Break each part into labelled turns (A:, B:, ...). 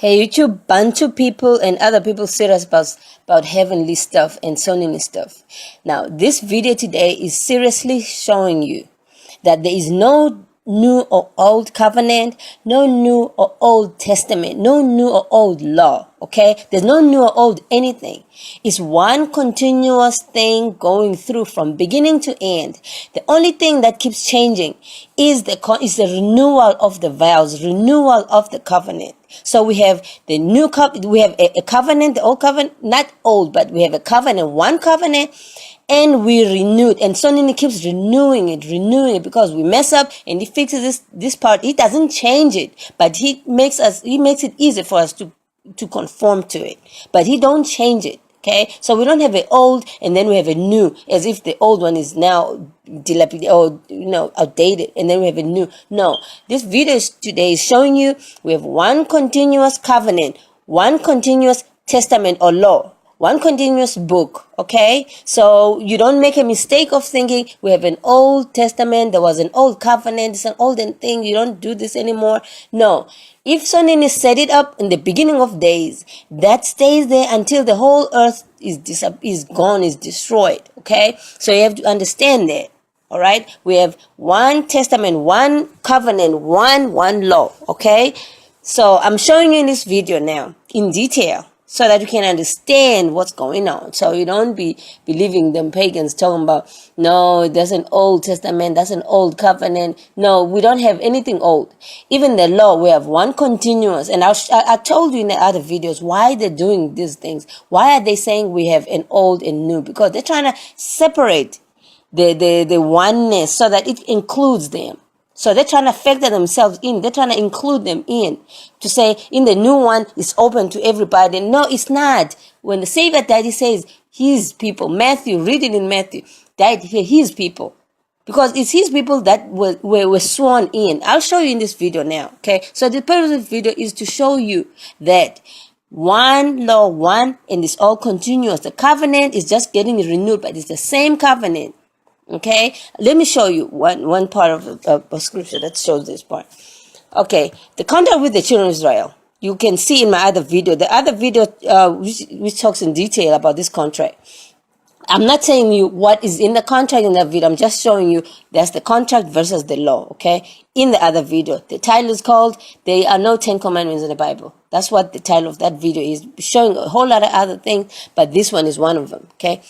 A: Hey, YouTube, bunch of people and other people serious about heavenly stuff and sonny stuff. Now, this video today is seriously showing you that there is no new or old covenant, no new or old testament, no new or old law, okay? There's no new or old anything. It's one continuous thing going through from beginning to end. The only thing that keeps changing is the renewal of the vows, renewal of the covenant. So we have the new we have a covenant, the old covenant, not old, but we have a covenant, one covenant, and we renew it. And Sonny keeps renewing it because we mess up and he fixes this part. He doesn't change it, but he makes it easy for us to conform to it. But he don't change it. Okay, so we don't have an old and then we have a new, as if the old one is now dilapidated or outdated, and then we have a new. No, this video today is showing you we have one continuous covenant, one continuous testament or law, one continuous book. Okay, so you don't make a mistake of thinking we have an old testament, there was an old covenant, it's an olden thing, you don't do this anymore. No. If Sonny set it up in the beginning of days, that stays there until the whole earth is gone, is destroyed. Okay, so you have to understand that. All right, we have one testament, one covenant, one law. Okay, so I'm showing you in this video now in detail, so that you can understand what's going on. So you don't be believing them pagans talking about, no, there's an old testament, that's an old covenant. No, we don't have anything old. Even the law, we have one continuous. And I told you in the other videos why they're doing these things. Why are they saying we have an old and new? Because they're trying to separate the oneness so that it includes them. So they're trying to factor themselves in. They're trying to include them in. To say, in the new one, it's open to everybody. No, it's not. When the Savior died, he says, his people. Matthew, read it in Matthew. Died here, his people. Because it's his people that were sworn in. I'll show you in this video now. Okay? So the purpose of this video is to show you that one law, one, and it's all continuous. The covenant is just getting renewed, but it's the same covenant. Okay, let me show you one part of scripture that shows this part. Okay, the contract with the children of Israel. You can see in my other video, which talks in detail about this contract. I'm not telling you what is in the contract in that video. I'm just showing you that's the contract versus the law. Okay, in the other video, the title is called "There Are No 10 Commandments in the Bible." That's what the title of that video is, showing a whole lot of other things, but this one is one of them. Okay,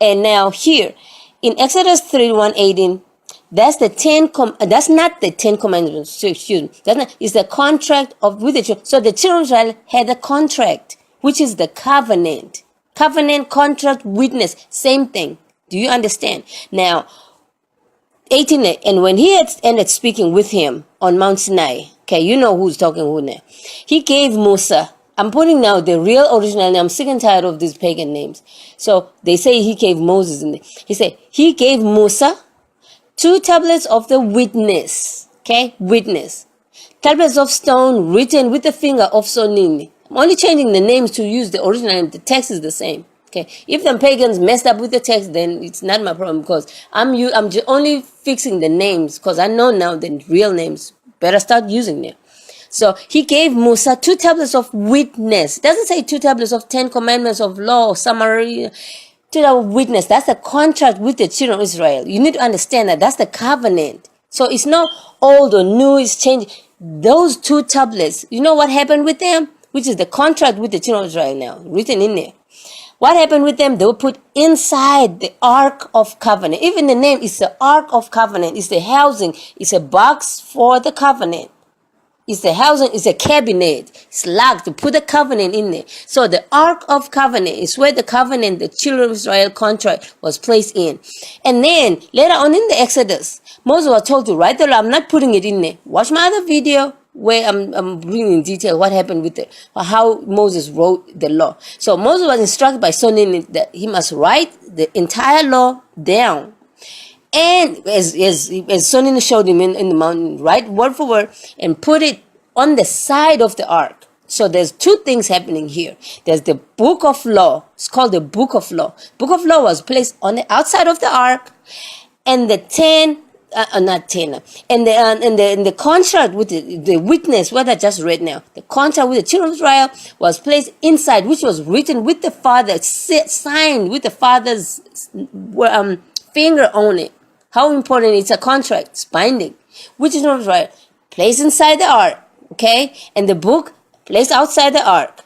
A: and now here. In Exodus 3:1-18, that's not the 10 commandments. So, excuse me. It's the contract with the children. So the children of Israel had a contract, which is the covenant. Covenant, contract, witness, same thing. Do you understand? Now, 18, and when he had ended speaking with him on Mount Sinai, okay, you know who's talking who now. He gave Musa. I'm putting now the real original name. I'm sick and tired of these pagan names. So they say he gave Moses in there. He said he gave Musa 2 tablets of the witness. Okay, witness. Tablets of stone written with the finger of Sonini. I'm only changing the names to use the original name. The text is the same. Okay, if the pagans messed up with the text, then it's not my problem because I'm just only fixing the names because I know now the real names. Better start using them. So he gave Musa 2 tablets of witness. It doesn't say 2 tablets of 10 commandments of law, summary. 2 tablets of witness. That's the contract with the children of Israel. You need to understand that that's the covenant. So it's not old or new, it's changing. Those 2 tablets, you know what happened with them? Which is the contract with the children of Israel now, written in there. What happened with them? They were put inside the Ark of Covenant. Even the name is the Ark of Covenant. It's the housing. It's a box for the covenant. It's the housing, it's a cabinet. It's locked to put the covenant in there. So the Ark of Covenant is where the covenant, the children of Israel contract was placed in. And then later on in the Exodus, Moses was told to write the law. I'm not putting it in there. Watch my other video where I'm bringing in detail what happened with it, how Moses wrote the law. So Moses was instructed by Sonny that he must write the entire law down. And as Sonny showed him in the mountain, write word for word and put it on the side of the ark. So there's 2 things happening here. There's the book of law. It's called the book of law. Book of law was placed on the outside of the ark, and the 10 not tenor. And the contract with the witness, what I just read now, the contract with the children of Israel was placed inside, which was written with the father, signed with the father's finger on it. How important it's a contract, it's binding. Which is not right. Placed inside the ark, okay? And the book placed outside the ark.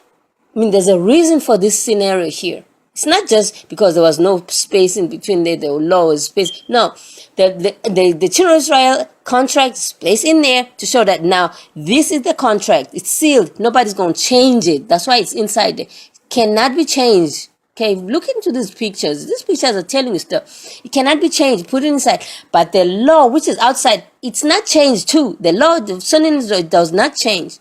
A: I mean, there's a reason for this scenario here. It's not just because there was no space in between there, the law was space. No, the children of Israel contract is placed in there to show that now this is the contract. It's sealed. Nobody's going to change it. That's why it's inside there. It cannot be changed. Okay, look into these pictures. These pictures are telling you stuff. It cannot be changed. Put it inside. But the law, which is outside, it's not changed too. The law, the Son in Israel, does not change.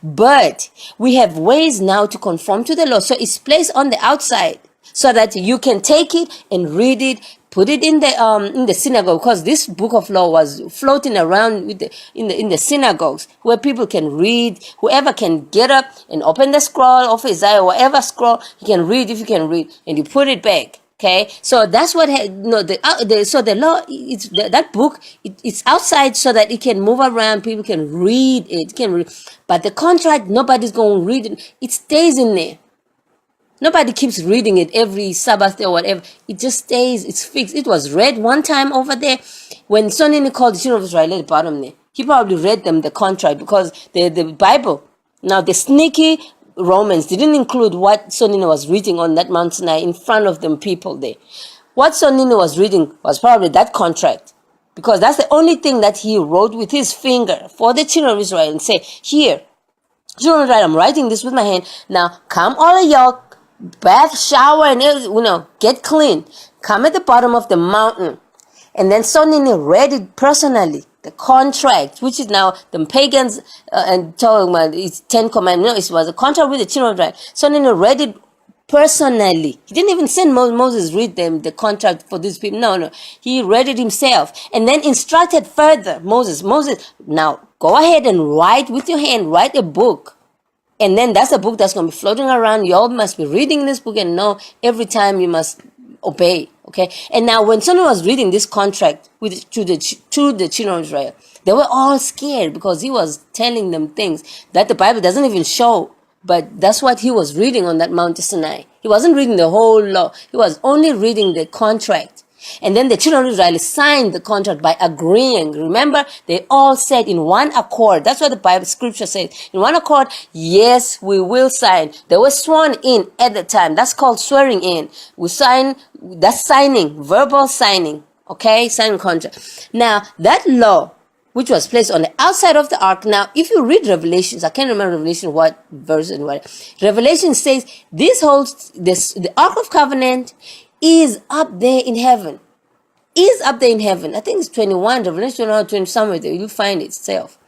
A: But we have ways now to conform to the law. So it's placed on the outside so that you can take it and read it, put it in the synagogue, because this book of law was floating around in the synagogues where people can read. Whoever can get up and open the scroll of Isaiah, whatever scroll, he can read if you can read, and you put it back. Okay, so that's what so the law, it's that book. It's outside so that it can move around. People can read it. Can read, but the contract, nobody's going to read it. It stays in there. Nobody keeps reading it every Sabbath day or whatever. It just stays. It's fixed. It was read one time over there when Sonny called the children of Israel at the bottom there. He probably read them the contract because the Bible. Now the sneaky Romans didn't include what Sonini was reading on that Mount Sinai in front of them people there. What Sonini was reading was probably that contract, because that's the only thing that he wrote with his finger for the children of Israel and say, here, children of Israel, I'm writing this with my hand. Now come all of y'all, bath, shower, and get clean. Come at the bottom of the mountain. And then Sonini read it personally. The contract, which is now the pagans and talking about it's 10 commandments. No, it was a contract with the children of Israel. So then he read it personally. He didn't even send Moses read them the contract for these people. No. He read it himself and then instructed further Moses, now go ahead and write with your hand, write a book. And then that's a book that's going to be floating around. You all must be reading this book and know every time you must obey. Okay, and now when someone was reading this contract to the children of Israel, they were all scared because he was telling them things that the Bible doesn't even show. But that's what he was reading on that Mount Sinai. He wasn't reading the whole law. He was only reading the contract. And then the children of Israel signed the contract by agreeing. Remember, they all said in one accord. That's what the Bible scripture says. In one accord, yes, we will sign. They were sworn in at the time. That's called swearing in. We sign, that's signing, verbal signing. Okay, signing contract. Now, that law, which was placed on the outside of the ark. Now, if you read Revelations, I can't remember Revelation, what verse and what. Revelation says the Ark of Covenant is up there in heaven. Is up there in heaven. I think it's 21, Revelation 20, somewhere there. You'll find it itself.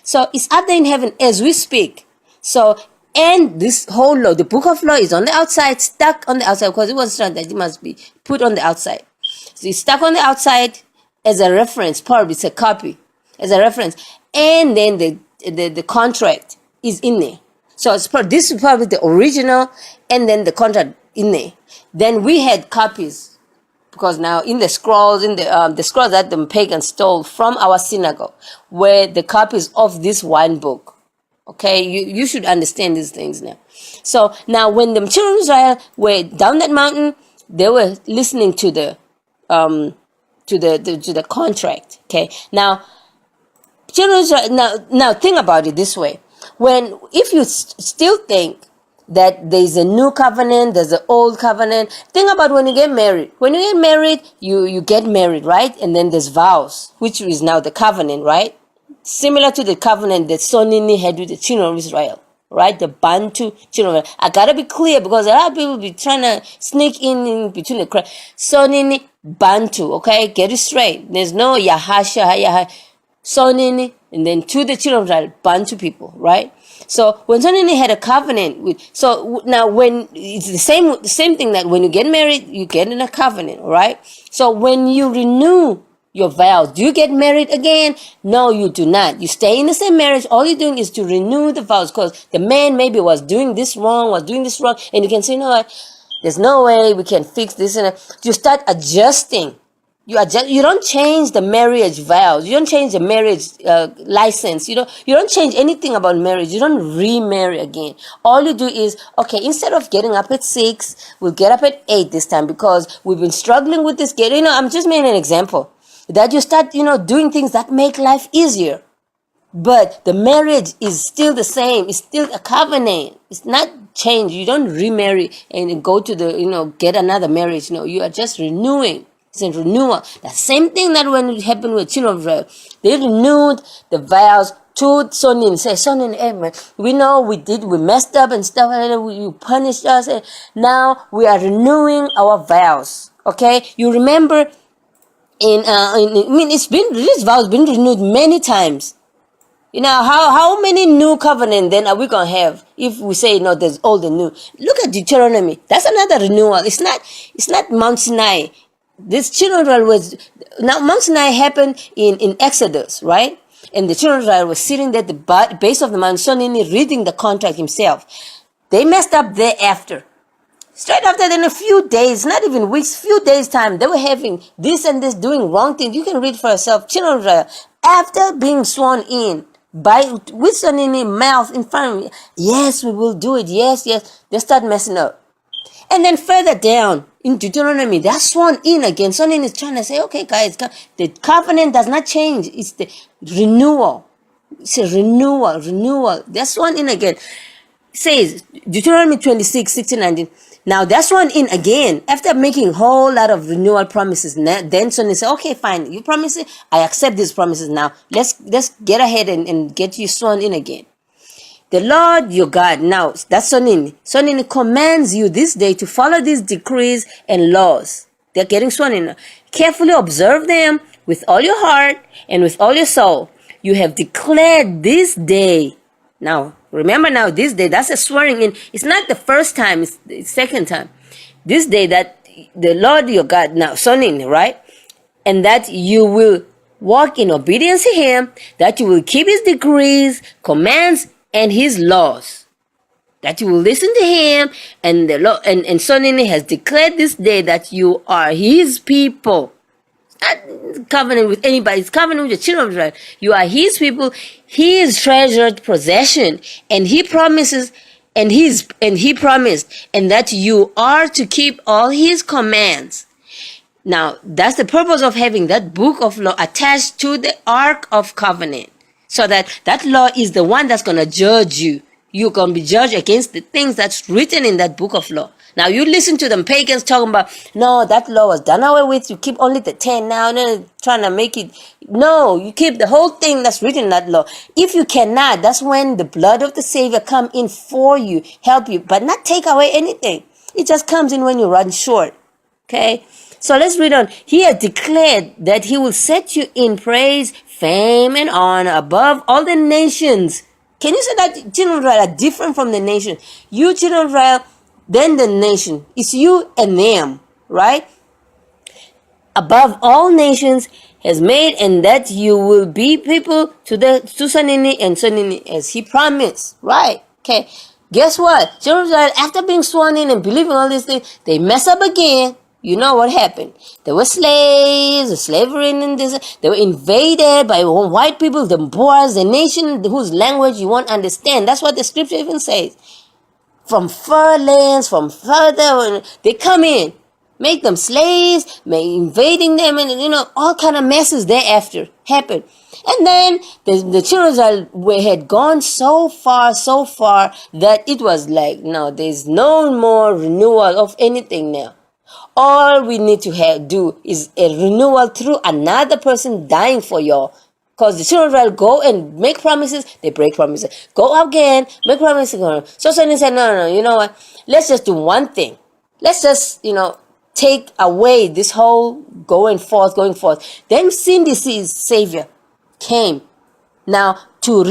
A: So it's up there in heaven as we speak. So, and this whole law, the book of law is on the outside, stuck on the outside, because it was struck that it must be put on the outside. So it's stuck on the outside as a reference, probably it's a copy, as a reference. And then the contract is in there. So this is probably the original, and then the contract in there. Then we had copies, because now in the scrolls, the scrolls that the pagans stole from our synagogue, were the copies of this one book. Okay, you should understand these things now. So now, when the children of Israel were down that mountain, they were listening to the contract. Okay, now children of Israel. Now think about it this way: if you still think that there's a new covenant, there's an old covenant. Think about when you get married. When you get married, you get married, right? And then there's vows, which is now the covenant, right? Similar to the covenant that Sonini had with the children of Israel, right? The Bantu children of Israel. I gotta be clear, because a lot of people be trying to sneak in between the cracks. Sonini, Bantu, okay? Get it straight. There's no Yahasha, Sonini, and then to the children of Israel, Bantu people, right? So when Sonini had a covenant with, so now when it's the same thing that when you get married, you get in a covenant, right? So when you renew your vows, do you get married again? No, you do not. You stay in the same marriage. All you're doing is to renew the vows, because the man maybe was doing this wrong, and you can say, no, there's no way we can fix this. And you start adjusting You don't change the marriage vows. You don't change the marriage license. You don't change anything about marriage. You don't remarry again. All you do is, okay, instead of getting up at 6, we'll get up at 8 this time because we've been struggling with this. I'm just making an example. That you start, doing things that make life easier. But the marriage is still the same. It's still a covenant. It's not changed. You don't remarry and go to get another marriage. No, you are just renewing. It's a renewal. The same thing that when it happened with children of Israel. They renewed the vows to Sonin. Say, Sonin, hey man, we know we messed up and stuff, and you punished us. And now we are renewing our vows. Okay? You remember this vows been renewed many times. How many new covenant then are we going to have if we say, no, there's old and new? Look at Deuteronomy. That's another renewal. It's not Mount Sinai. This children of Israel Mount Sinai happened in Exodus, right? And the children of Israel were sitting there at the base of the Mount Sinai reading the contract himself. They messed up thereafter. Straight after, then a few days, not even weeks, few days time, they were having this and this, doing wrong things. You can read for yourself. Children of Israel, after being sworn in, with Sonini mouth in front of me, yes, we will do it, yes, they start messing up. And then further down in Deuteronomy, they're sworn in again. Sonin is trying to say, okay, guys, the covenant does not change. It's the renewal. It's a renewal. They're sworn in again. It says, Deuteronomy 26, 16, 19. Now that's sworn in again after making a whole lot of renewal promises. Then Sonin said, okay, fine, you promise it. I accept these promises now. Let's get ahead and get you sworn in again. The Lord your God, now that's Sonin. Sonin commands you this day to follow these decrees and laws. They're getting sworn in. Carefully observe them with all your heart and with all your soul. You have declared this day. Now, remember now, this day, that's a swearing in. It's not the first time, it's the second time. This day that the Lord your God, now Sonin, right? And that you will walk in obedience to him, that you will keep his decrees, commands, and his laws, that you will listen to him, and the Lord and Sonini has declared this day that you are his people. It's not covenant with anybody, it's covenant with the children of Israel. You are his people, his treasured possession, and he promises, and he promised, and that you are to keep all his commands. Now, that's the purpose of having that book of law attached to the Ark of Covenant. So that law is the one that's going to judge you. You're going to be judged against the things that's written in that book of law. Now, you listen to them pagans talking about, no, that law was done away with. You keep only the 10 now, and then trying to make it. No, you keep the whole thing that's written in that law. If you cannot, that's when the blood of the Savior come in for you, help you, but not take away anything. It just comes in when you run short. Okay? So let's read on. He has declared that he will set you in praise, fame, and honor above all the nations. Can you say that children of Israel are different from the nation? You children of Israel, then the nation. It's you and them, right? Above all nations has made, and that you will be people to Sonini and Sonini as he promised, right? Okay. Guess what? Children of Israel, after being sworn in and believing all these things, they mess up again. You know what happened? There were slaves, slavery in this. They were invaded by white people, the Boers, the nation whose language you won't understand. That's what the scripture even says. From far lands, from further, they come in, make them slaves, invading them, and all kind of messes thereafter happened. And then the children of Israel had gone so far that it was like, no, there's no more renewal of anything now. All we need to do is a renewal through another person dying for y'all. Because the children of Israel go and make promises, they break promises. Go again, make promises. So Sonny said, no, you know what? Let's just do one thing. Let's just, take away this whole going forth. Then Cindy's Savior came. Now, to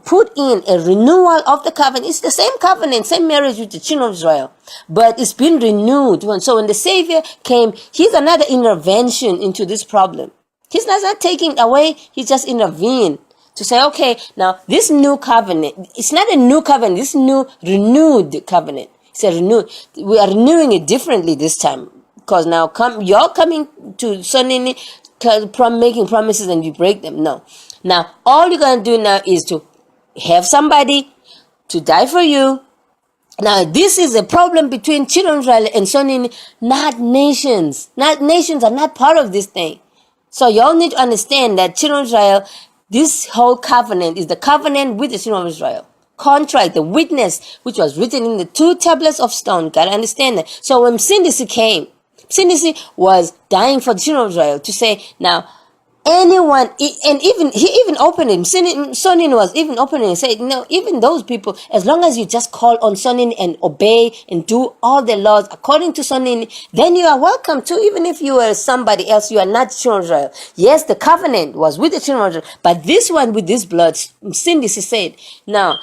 A: put in a renewal of the covenant. It's the same covenant, same marriage with the children of Israel. But it's been renewed. So when the Savior came, he's another intervention into this problem. He's not taking away, he just intervened to say, okay, now this new covenant, it's not a new covenant, this new renewed covenant. It's a renewed, we are renewing it differently this time. because now you're coming to Sonini making promises and you break them. No. Now, all you're going to do now is to have somebody to die for you. Now, this is a problem between children of Israel and Sonini, not nations. Not nations are not part of this thing. So y'all need to understand that children of Israel, this whole covenant is the covenant with the children of Israel. Contract, the witness, which was written in the 2 tablets of stone. Gotta understand that. So when Sindisi came, Sindisi was dying for the children of Israel to say, now, anyone, and he even opened it. Sonin was even opening and saying, no, even those people, as long as you just call on Sonin and obey and do all the laws according to Sonin, then you are welcome to, even if you are somebody else, you are not children of Israel. Yes, the covenant was with the children of Israel, but this one with this blood, Sindisi said, now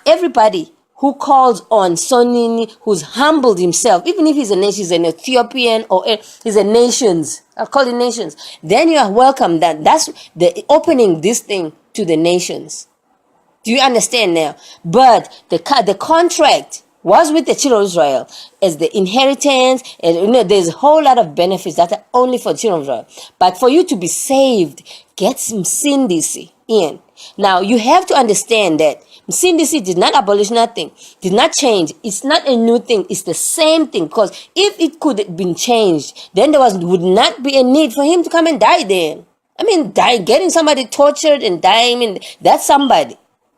A: everybody who calls on Sonini, who's humbled himself, even if he's an Ethiopian or he's a nations, I'll call it nations, then you are welcome. That's the opening this thing to the nations. Do you understand now? But the contract was with the children of Israel as the inheritance, and there's a whole lot of benefits that are only for the children of Israel. But for you to be saved, get some Sindisi in. Now you have to understand that Sindisi did not abolish nothing, did not change. It's not a new thing. It's the same thing. Because if it could have been changed, then there would not be a need for him to come and die then. I mean, getting somebody tortured and dying, I mean, that's somebody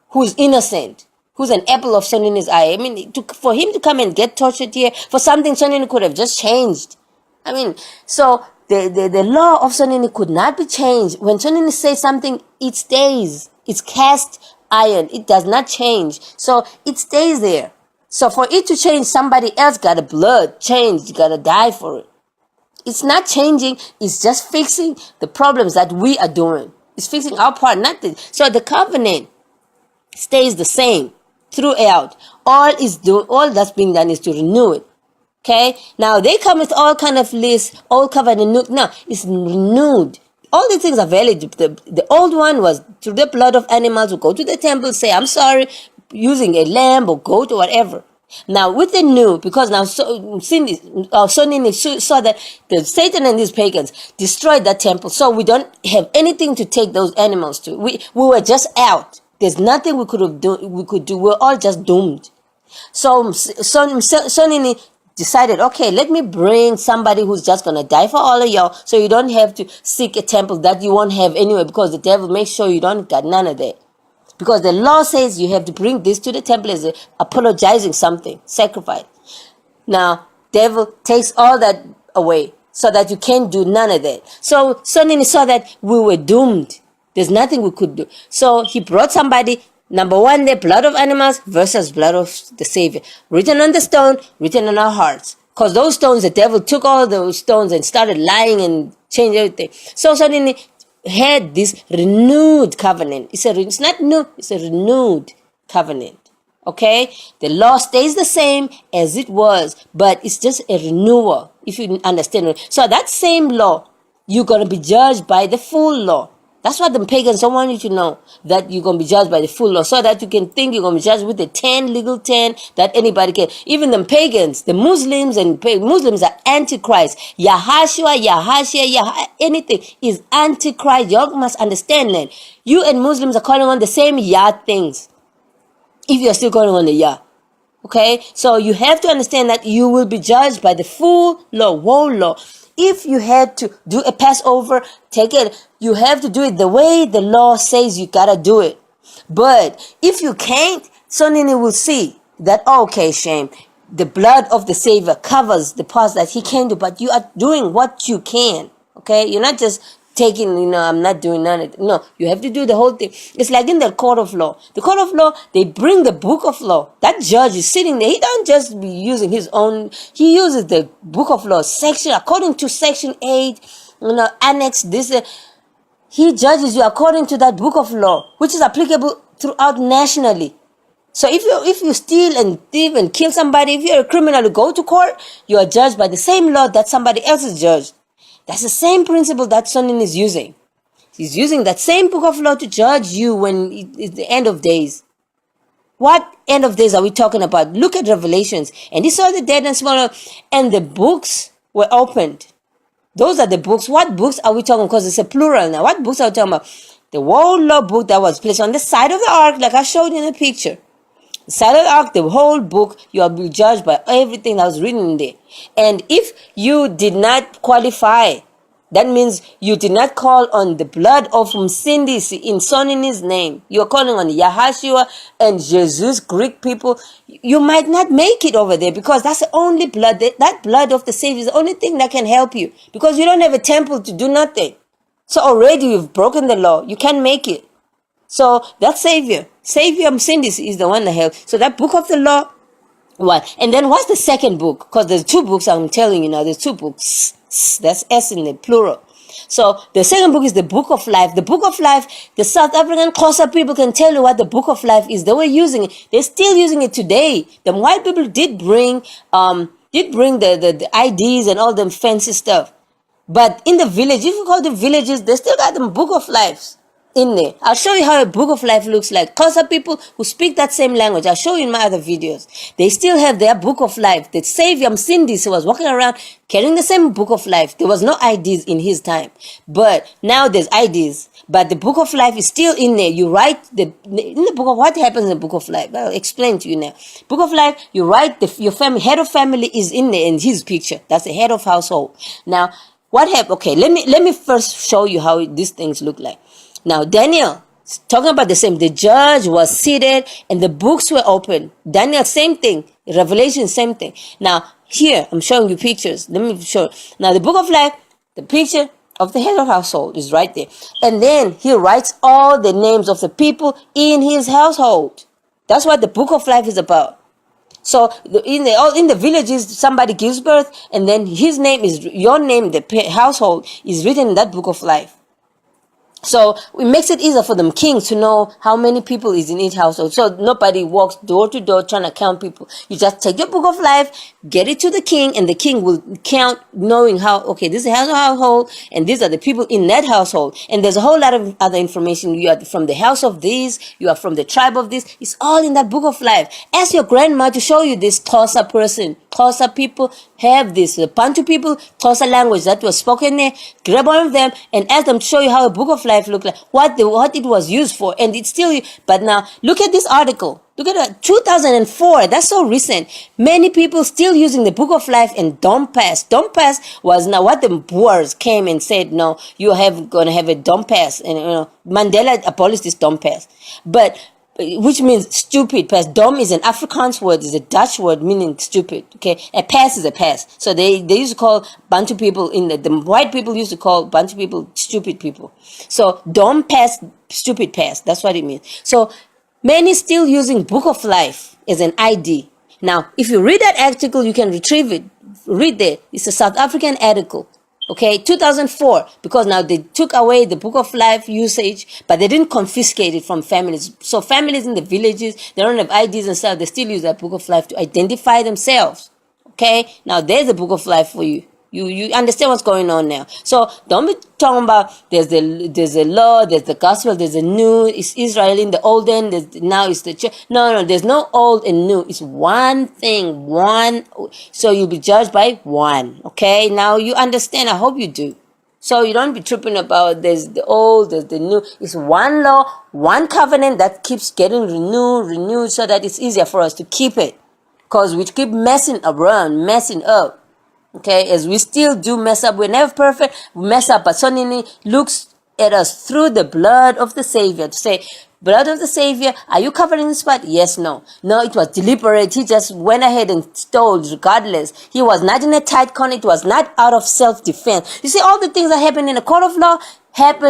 A: who's innocent, who's an apple of Sonini's eye. I mean, for him to come and get tortured here for something Sonini could have just changed. I mean, so the law of Sonini could not be changed. When Sonini says something, it stays. It's cast iron. It does not change. So it stays there. So for it to change, somebody else got a blood change. You got to die for it. It's not changing. It's just fixing the problems that we are doing. It's fixing our part, nothing. So the covenant stays the same throughout. All that's being done is to renew it. Okay? Now they come with all kind of lists, all covenant. No, it's renewed. All these things are valid. The old one was through the blood of animals, who go to the temple, say, I'm sorry, using a lamb or goat or whatever. Now, with the new, because now Sonini saw that the Satan and these pagans destroyed that temple, so we don't have anything to take those animals to. We were just out. There's nothing we could do. We're all just doomed. So Sonini decided, okay, let me bring somebody who's just going to die for all of y'all, so you don't have to seek a temple that you won't have anyway, because the devil makes sure you don't got none of that. Because the law says you have to bring this to the temple as apologizing something, sacrifice. Now, devil takes all that away so that you can't do none of that. So Sonini saw that we were doomed. There's nothing we could do. So he brought somebody. Number one, the blood of animals versus blood of the Savior. Written on the stone, written on our hearts. Because those stones, the devil took all those stones and started lying and changed everything. So suddenly had this renewed covenant. It's not new, it's a renewed covenant. Okay? The law stays the same as it was, but it's just a renewal, if you understand it. So that same law, you're going to be judged by the full law. That's what the pagans don't want you to know, that you're going to be judged by the full law, so that you can think you're going to be judged with the 10 legal 10 that anybody can. Even the pagans, the Muslims Muslims are antichrist. Yahashua, anything is antichrist. You must understand that. You and Muslims are calling on the same Yah things, if you're still calling on the Yah. Okay? So you have to understand that you will be judged by the full law, whole law. If you had to do a Passover, take it. You have to do it the way the law says you gotta do it. But if you can't, Sonini will see that, okay, shame, the blood of the Savior covers the parts that he can do, but you are doing what you can. Okay? You're not just taking, I'm not doing none of it. No, you have to do the whole thing. It's like in the court of law. The court of law, they bring the book of law. That judge is sitting there. He don't just be using his own. He uses the book of law section, according to section 8, annex this. He judges you according to that book of law, which is applicable throughout nationally. So if you steal and thief and kill somebody, if you're a criminal, you go to court, you are judged by the same law that somebody else is judged. That's the same principle that Sonin is using. He's using that same book of law to judge you when it's the end of days. What end of days are we talking about? Look at Revelations. And he saw the dead and smaller, and the books were opened. Those are the books. What books are we talking about? Because it's a plural now. What books are we talking about? The whole law book that was placed on the side of the ark, like I showed in the picture. The side of the ark, the whole book, you will be judged by everything that was written in there. And if you did not qualify, that means you did not call on the blood of Msindisi in Sonini's name. You're calling on Yahashua and Jesus, Greek people. You might not make it over there because that's the only blood. That blood of the Savior is the only thing that can help you because you don't have a temple to do nothing. So already you've broken the law. You can't make it. So that Savior Msindisi is the one that helps. So that book of the law, what? And then what's the second book? Because there's two books, I'm telling you now. There's two books. That's S in the plural. So the second book is the Book of Life. The Book of Life, the South African Xhosa people can tell you what the Book of Life is. They were using it. They're still using it today. The white people did bring the IDs and all them fancy stuff. But in the village, if you go to villages, they still got the Book of Lives in there. I'll show you how a Book of Life looks like. Xhosa people who speak that same language, I'll show you in my other videos. They still have their Book of Life. The Savior Msindisi was walking around carrying the same Book of Life. There was no IDs in his time. But now there's IDs. But the Book of Life is still in there. You write in the book of what happens in the Book of Life. I'll explain to you now. Book of Life, you write your family, head of family is in there in his picture. That's the head of household. Now, what happened? Okay, let me first show you how these things look like. Now, Daniel, talking about the same, the judge was seated and the books were open. Daniel, same thing. Revelation, same thing. Now, here, I'm showing you pictures. Let me show. Now, the Book of Life, the picture of the head of household is right there. And then he writes all the names of the people in his household. That's what the Book of Life is about. So in the villages, somebody gives birth, and then his name is, your name, the household, is written in that Book of Life. So it makes it easier for them kings to know how many people is in each household. So nobody walks door to door trying to count people. You just take your Book of Life, get it to the king, and the king will count, knowing how, okay, this is a household, and these are the people in that household. And there's a whole lot of other information. You are from the house of this, you are from the tribe of this. It's all in that Book of Life. Ask your grandma to show you this Xhosa person. Xhosa people have this. The Bantu people, Xhosa language that was spoken there. Grab one of them and ask them to show you how a Book of Life looked like, what it was used for, and it's still. But now look at this article. Look at it, 2004. That's so recent. Many people still using the Book of Life and don't pass. Don't pass was now what the Boers came and said. No, you have gonna have a don't pass, and Mandela abolished this don't pass, but. Which means stupid pass. Dom is an Afrikaans word, is a Dutch word meaning stupid. Okay, a pass is a pass. So they used to call Bantu people the white people used to call Bantu people stupid people. So Dom pass, stupid pass. That's what it means. So many still using Book of Life as an ID. Now, if you read that article, you can retrieve it. Read there. It's a South African article. Okay, 2004, because now they took away the Book of Life usage, but they didn't confiscate it from families. So families in the villages, they don't have IDs and stuff, they still use that Book of Life to identify themselves. Okay, now there's the Book of Life for you. You understand what's going on now. So don't be talking about there's the law, there's the gospel, there's the new, it's Israel in the olden, now it's the church. No, there's no old and new. It's one thing, one. So you'll be judged by one. Okay, now you understand. I hope you do. So you don't be tripping about there's the old, there's the new. It's one law, one covenant that keeps getting renewed so that it's easier for us to keep it. Because we keep messing around, messing up. Okay, as we still do mess up, we're never perfect, we mess up, but suddenly looks at us through the blood of the Savior to say, blood of the Savior, are you covering this part? Yes, no. No, it was deliberate. He just went ahead and stole regardless. He was not in a tight corner. It was not out of self-defense. You see, all the things that happen in the court of law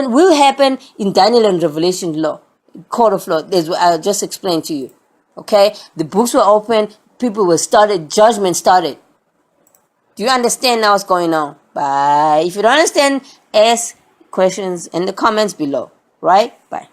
A: will happen in Daniel and Revelation law. Court of law, I'll just explain to you. Okay, the books were open, people were started, judgment started. Do you understand now what's going on? Bye. If you don't understand, ask questions in the comments below. Right? Bye.